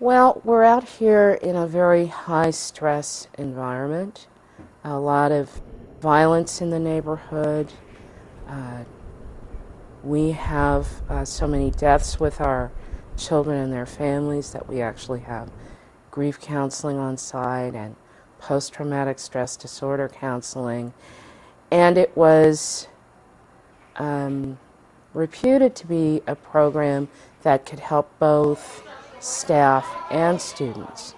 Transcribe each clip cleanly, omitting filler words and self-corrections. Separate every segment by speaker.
Speaker 1: Well, we're out here in a very high-stress environment. A lot of violence in the neighborhood. We have so many deaths with our children and their families that we actually have grief counseling on site and post-traumatic stress disorder counseling. And it was reputed to be a program that could help both staff and students.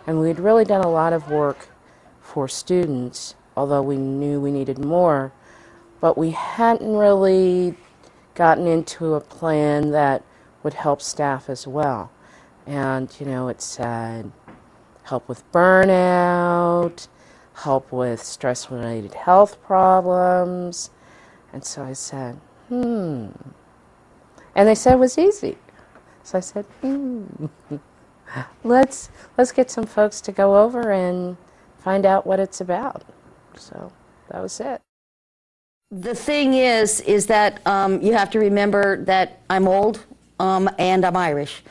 Speaker 1: And we'd really done a lot of work for students, although we knew we needed more, but we hadn't really gotten into a plan that would help staff as well. And, you know, it said help with burnout, help with stress-related health problems. And so I said, And they said it was easy. So I said, let's get some folks to go over and find out what it's about. So that was it.
Speaker 2: The thing is that you have to remember that I'm old and I'm Irish.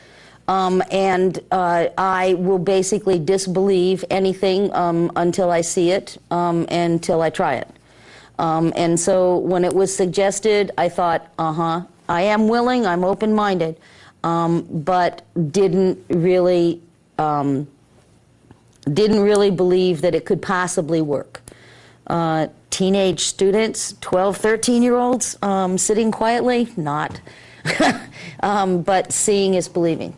Speaker 2: And I will basically disbelieve anything until I see it, until I try it. And so when it was suggested, I thought, I am willing, I'm open-minded, but didn't really believe that it could possibly work. Teenage students, 12, 13-year-olds, sitting quietly, not. But seeing is believing.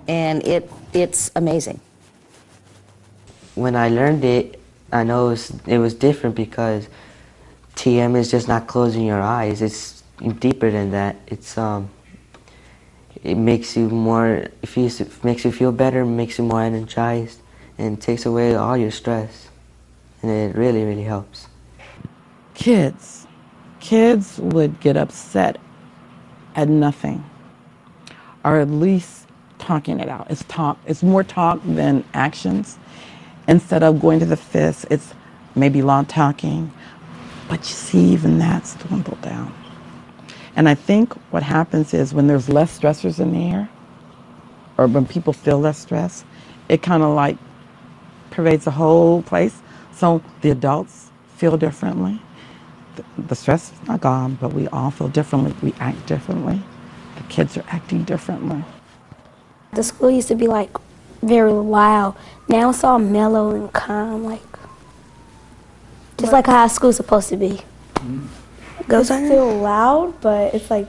Speaker 2: And it's amazing.
Speaker 3: When I learned it, I know it was different because TM is just not closing your eyes. It's deeper than that. It makes you more, makes you feel better, makes you more energized, and takes away all your stress. And it really, really helps.
Speaker 4: Kids would get upset at nothing, or at least talking it out. It's more talk than actions. Instead of going to the fists, it's maybe long talking. But you see, even that's dwindled down. And I think what happens is when there's less stressors in the air, or when people feel less stress, it kind of like pervades the whole place. So the adults feel differently. The stress is not gone, but we all feel differently. We act differently. The kids are acting differently.
Speaker 5: The school used to be like very loud. Now it's all mellow and calm, like just like how school's supposed to be.
Speaker 6: It's still loud, but it's like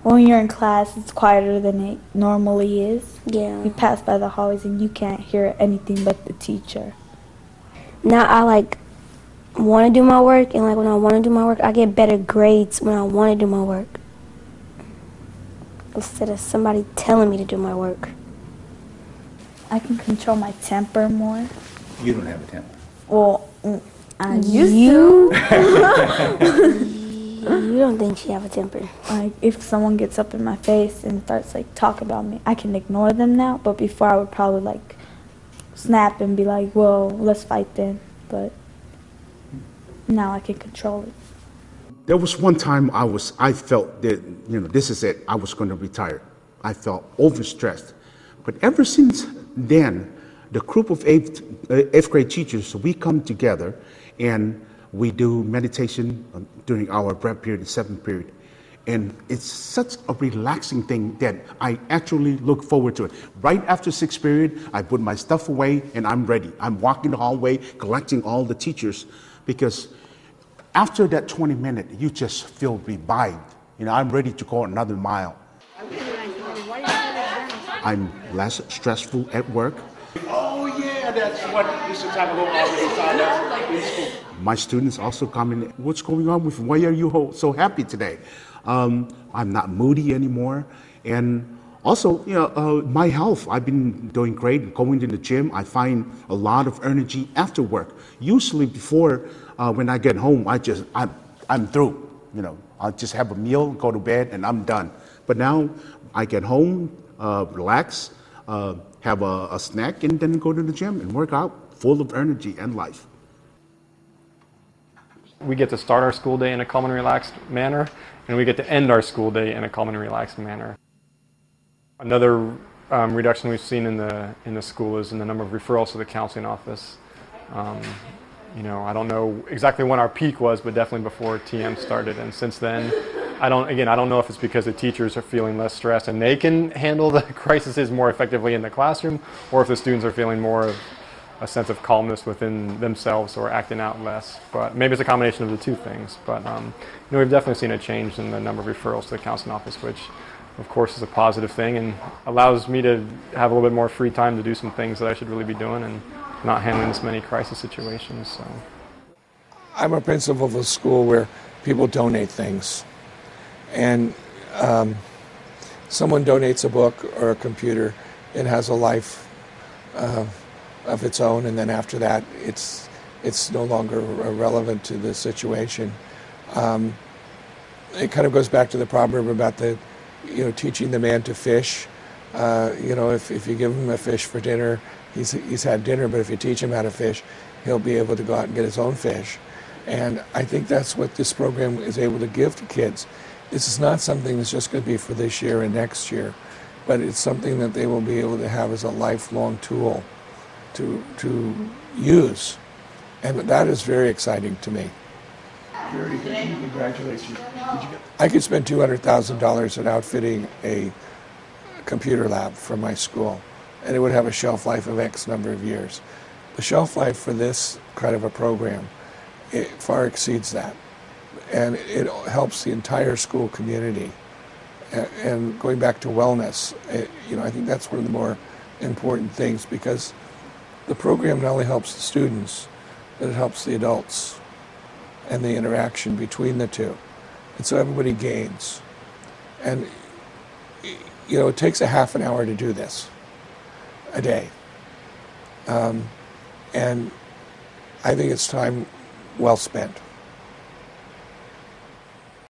Speaker 6: when you're in class, it's quieter than it normally is.
Speaker 5: Yeah.
Speaker 6: You pass by the hallways and you can't hear anything but the teacher.
Speaker 5: Now I like want to do my work, and like when I want to do my work, I get better grades when I want to do my work instead of somebody telling me to do my work.
Speaker 6: I can control my temper more.
Speaker 7: You don't have a temper.
Speaker 6: Well, I used to.
Speaker 5: You don't think she have a temper?
Speaker 6: Like if someone gets up in my face and starts like talking about me, I can ignore them now. But before I would probably like snap and be like, "Well, let's fight then." But now I can control it.
Speaker 7: There was one time I felt that, this is it. I was going to retire. I felt overstressed. But ever since then, the group of eighth grade teachers, we come together and we do meditation during our prep period, the 7th period. And it's such a relaxing thing that I actually look forward to it. Right after 6th period, I put my stuff away and I'm ready. I'm walking the hallway, collecting all the teachers, because after that 20 minutes, you just feel revived. I'm ready to go another mile. I'm less stressful at work. Oh yeah, that's what Mr. Tagalog already taught us in school. My students also comment, what's going on with, why are you so happy today? I'm not moody anymore. And also, my health, I've been doing great, going to the gym. I find a lot of energy after work. Usually before, when I get home, I'm through. I'll just have a meal, go to bed, and I'm done. But now I get home, relax, have a snack, and then go to the gym and work out, full of energy and life.
Speaker 8: We get to start our school day in a calm and relaxed manner, and we get to end our school day in a calm and relaxed manner. Another reduction we've seen in the school is in the number of referrals to the counseling office. You know, I don't know exactly when our peak was, but definitely before TM started. And since then, I don't know if it's because the teachers are feeling less stressed and they can handle the crises more effectively in the classroom, or if the students are feeling more of a sense of calmness within themselves or acting out less. But maybe it's a combination of the two things. But you know, we've definitely seen a change in the number of referrals to the counseling office, which of course is a positive thing and allows me to have a little bit more free time to do some things that I should really be doing and not handling this many crisis situations. So,
Speaker 9: I'm a principal of a school where people donate things, and someone donates a book or a computer, it has a life of its own, and then after that it's no longer relevant to the situation. It kind of goes back to the proverb about teaching the man to fish. If you give him a fish for dinner, he's had dinner, but if you teach him how to fish, he'll be able to go out and get his own fish. And I think that's what this program is able to give to kids. This is not something that's just going to be for this year and next year, but it's something that they will be able to have as a lifelong tool to use. And that is very exciting to me. Congratulations. I could spend $200,000 on outfitting a computer lab for my school, and it would have a shelf life of X number of years. The shelf life for this kind of a program, it far exceeds that, and it helps the entire school community. And going back to wellness, I think that's one of the more important things, because the program not only helps the students, but it helps the adults and the interaction between the two. And so everybody gains. And it takes a half an hour to do this a day. And I think it's time well spent.